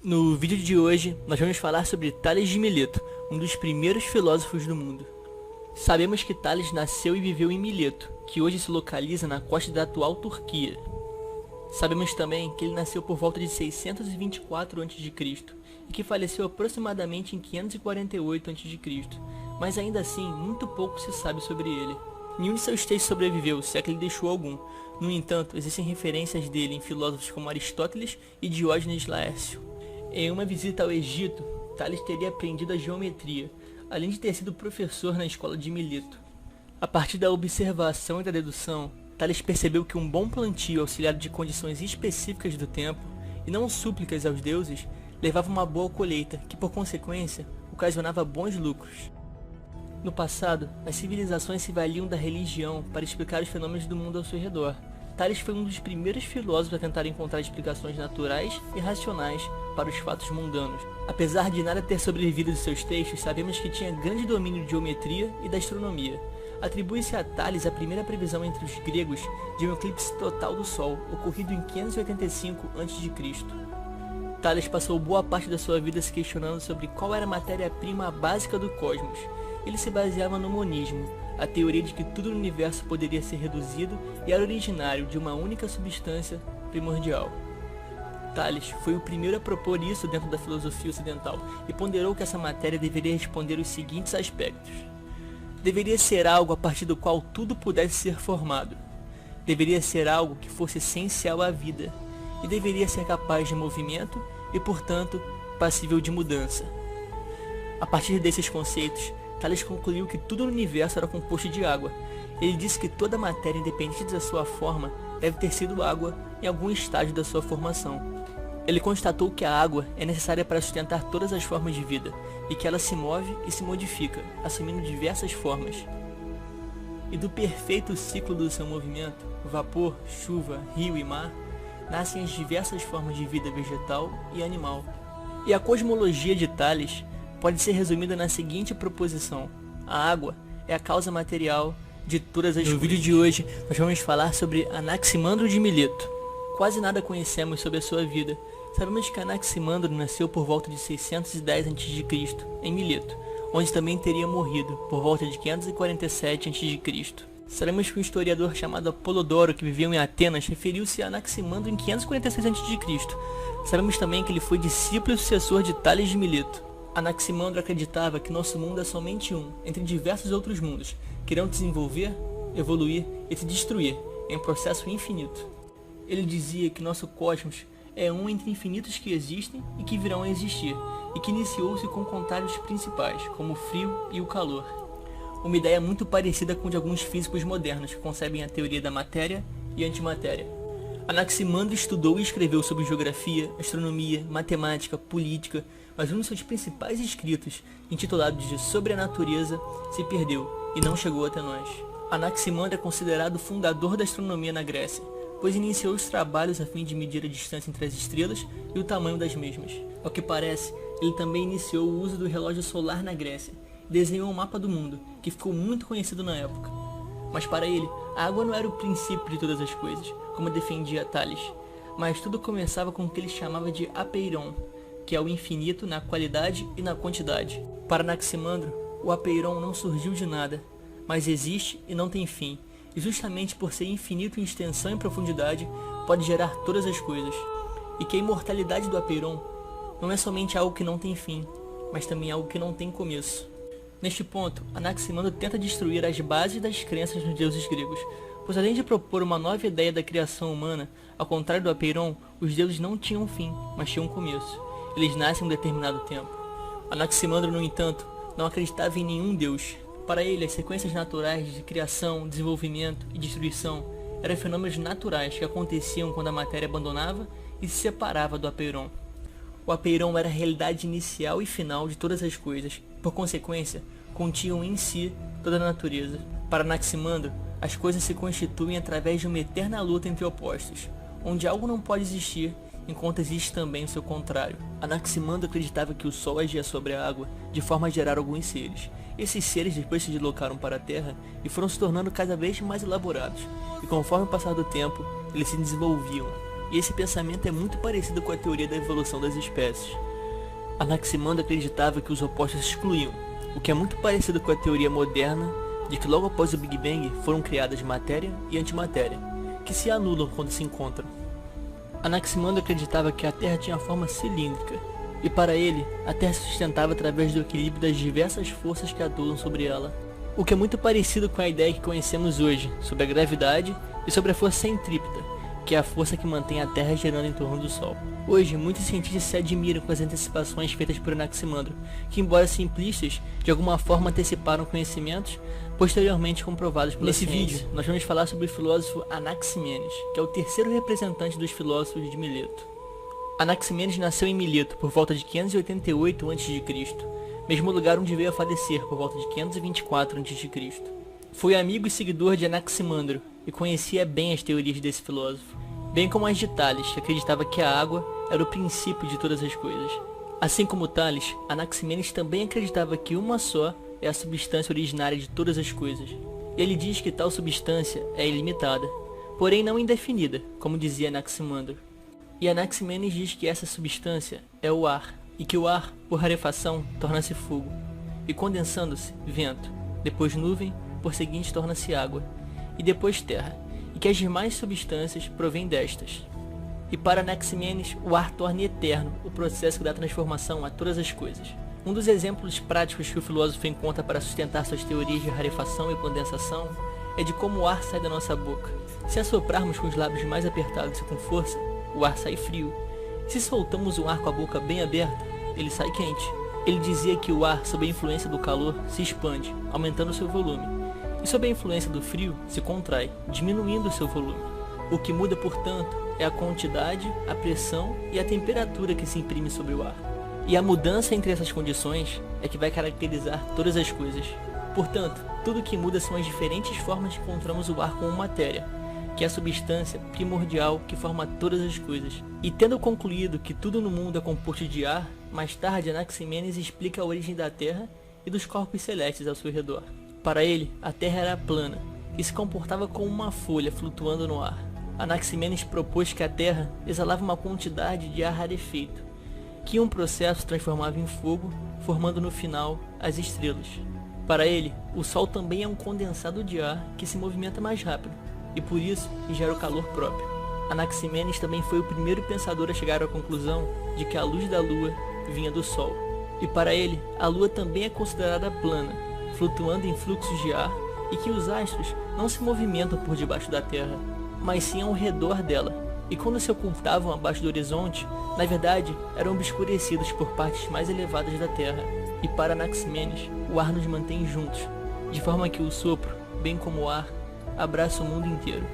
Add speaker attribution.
Speaker 1: No vídeo de hoje, nós vamos falar sobre Tales de Mileto, um dos primeiros filósofos do mundo. Sabemos que Tales nasceu e viveu em Mileto, que hoje se localiza na costa da atual Turquia. Sabemos também que ele nasceu por volta de 624 a.C. e que faleceu aproximadamente em 548 a.C., mas ainda assim muito pouco se sabe sobre ele. Nenhum de seus textos sobreviveu, se é que ele deixou algum. No entanto, existem referências dele em filósofos como Aristóteles e Diógenes Laércio. Em uma visita ao Egito, Tales teria aprendido a geometria, além de ter sido professor na escola de Mileto. A partir da observação e da dedução, Tales percebeu que um bom plantio auxiliado de condições específicas do tempo, e não súplicas aos deuses, levava uma boa colheita, que por consequência, ocasionava bons lucros. No passado, as civilizações se valiam da religião para explicar os fenômenos do mundo ao seu redor. Tales foi um dos primeiros filósofos a tentar encontrar explicações naturais e racionais para os fatos mundanos. Apesar de nada ter sobrevivido de seus textos, sabemos que tinha grande domínio de geometria e da astronomia. Atribui-se a Tales a primeira previsão entre os gregos de um eclipse total do Sol, ocorrido em 585 a.C. Tales passou boa parte da sua vida se questionando sobre qual era a matéria-prima básica do cosmos. Ele se baseava no monismo, a teoria de que tudo no universo poderia ser reduzido e era originário de uma única substância primordial. Tales foi o primeiro a propor isso dentro da filosofia ocidental e ponderou que essa matéria deveria responder os seguintes aspectos. Deveria ser algo a partir do qual tudo pudesse ser formado. Deveria ser algo que fosse essencial à vida. E deveria ser capaz de movimento e, portanto, passível de mudança. A partir desses conceitos, Tales concluiu que tudo no universo era composto de água. Ele disse que toda matéria, independente da sua forma, deve ter sido água em algum estágio da sua formação. Ele constatou que a água é necessária para sustentar todas as formas de vida, e que ela se move e se modifica, assumindo diversas formas. E do perfeito ciclo do seu movimento, vapor, chuva, rio e mar, nascem as diversas formas de vida vegetal e animal. E a cosmologia de Tales pode ser resumida na seguinte proposição: a água é a causa material de todas as coisas. No vídeo de hoje, nós vamos falar sobre Anaximandro de Mileto. Quase nada conhecemos sobre a sua vida. Sabemos que Anaximandro nasceu por volta de 610 a.C. em Mileto, onde também teria morrido por volta de 547 a.C. Sabemos que um historiador chamado Apolodoro, que viveu em Atenas, referiu-se a Anaximandro em 546 a.C. Sabemos também que ele foi discípulo e sucessor de Tales de Mileto. Anaximandro acreditava que nosso mundo é somente um, entre diversos outros mundos, que irão desenvolver, evoluir e se destruir, em um processo infinito. Ele dizia que nosso cosmos é um entre infinitos que existem e que virão a existir, e que iniciou-se com contrários principais, como o frio e o calor. Uma ideia muito parecida com a de alguns físicos modernos, que concebem a teoria da matéria e antimatéria. Anaximandro estudou e escreveu sobre geografia, astronomia, matemática, política, mas um dos seus principais escritos, intitulado de Sobre a Natureza, se perdeu e não chegou até nós. Anaximandro é considerado o fundador da astronomia na Grécia, pois iniciou os trabalhos a fim de medir a distância entre as estrelas e o tamanho das mesmas. Ao que parece, ele também iniciou o uso do relógio solar na Grécia, e desenhou um mapa do mundo, que ficou muito conhecido na época. Mas para ele, a água não era o princípio de todas as coisas, como defendia Tales, mas tudo começava com o que ele chamava de apeiron, que é o infinito na qualidade e na quantidade. Para Anaximandro, o apeiron não surgiu de nada, mas existe e não tem fim, e justamente por ser infinito em extensão e profundidade, pode gerar todas as coisas. E que a imortalidade do apeiron não é somente algo que não tem fim, mas também algo que não tem começo. Neste ponto, Anaximandro tenta destruir as bases das crenças nos deuses gregos, pois além de propor uma nova ideia da criação humana, ao contrário do apeiron, os deuses não tinham fim, mas tinham começo. Eles nascem em um determinado tempo. Anaximandro, no entanto, não acreditava em nenhum deus. Para ele, as sequências naturais de criação, desenvolvimento e destruição eram fenômenos naturais que aconteciam quando a matéria abandonava e se separava do apeiron. O apeiron era a realidade inicial e final de todas as coisas, por consequência, continham em si toda a natureza. Para Anaximandro, as coisas se constituem através de uma eterna luta entre opostos, onde algo não pode existir enquanto existe também o seu contrário. Anaximandro acreditava que o Sol agia sobre a água de forma a gerar alguns seres. Esses seres depois se deslocaram para a Terra e foram se tornando cada vez mais elaborados, e conforme o passar do tempo, eles se desenvolviam. e esse pensamento é muito parecido com a teoria da evolução das espécies. Anaximandro acreditava que os opostos se excluíam, o que é muito parecido com a teoria moderna de que logo após o Big Bang foram criadas matéria e antimatéria, que se anulam quando se encontram. Anaximandro acreditava que a Terra tinha forma cilíndrica, e para ele, a Terra se sustentava através do equilíbrio das diversas forças que atuam sobre ela, o que é muito parecido com a ideia que conhecemos hoje sobre a gravidade e sobre a força centrípeta, que é a força que mantém a Terra girando em torno do Sol. Hoje, muitos cientistas se admiram com as antecipações feitas por Anaximandro, que, embora simplistas, de alguma forma anteciparam conhecimentos posteriormente comprovados pela ciência. Nesse vídeo, nós vamos falar sobre o filósofo Anaximenes, que é o terceiro representante dos filósofos de Mileto. Anaximenes nasceu em Mileto por volta de 588 a.C., mesmo lugar onde veio a falecer por volta de 524 a.C. Foi amigo e seguidor de Anaximandro e conhecia bem as teorias desse filósofo, bem como as de Tales, que acreditava que a água era o princípio de todas as coisas. Assim como Tales, Anaximenes também acreditava que uma só é a substância originária de todas as coisas. Ele diz que tal substância é ilimitada, porém não indefinida, como dizia Anaximandro. E Anaximenes diz que essa substância é o ar, e que o ar, por rarefação, torna-se fogo, e condensando-se, vento, depois nuvem, por seguinte torna-se água, e depois terra, e que as demais substâncias provêm destas. E para Anaximenes, o ar torna eterno o processo que dá transformação a todas as coisas. Um dos exemplos práticos que o filósofo encontra para sustentar suas teorias de rarefação e condensação é de como o ar sai da nossa boca. Se assoprarmos com os lábios mais apertados e com força, o ar sai frio. Se soltamos o ar com a boca bem aberta, ele sai quente. Ele dizia que o ar, sob a influência do calor, se expande, aumentando seu volume, e sob a influência do frio, se contrai, diminuindo seu volume. O que muda, portanto, é a quantidade, a pressão e a temperatura que se imprime sobre o ar. E a mudança entre essas condições é que vai caracterizar todas as coisas. Portanto, tudo que muda são as diferentes formas que encontramos o ar como matéria, que é a substância primordial que forma todas as coisas. E tendo concluído que tudo no mundo é composto de ar, mais tarde Anaximenes explica a origem da Terra e dos corpos celestes ao seu redor. Para ele, a Terra era plana e se comportava como uma folha flutuando no ar. Anaximenes propôs que a Terra exalava uma quantidade de ar rarefeito, que um processo transformava em fogo, formando no final as estrelas. Para ele, o Sol também é um condensado de ar que se movimenta mais rápido, e por isso gera o calor próprio. Anaximenes também foi o primeiro pensador a chegar à conclusão de que a luz da Lua vinha do Sol. E para ele, a Lua também é considerada plana, flutuando em fluxos de ar, e que os astros não se movimentam por debaixo da Terra, mas sim ao redor dela. E quando se ocultavam abaixo do horizonte, na verdade, eram obscurecidos por partes mais elevadas da Terra. E para Anaximenes, o ar nos mantém juntos, de forma que o sopro, bem como o ar, abraça o mundo inteiro.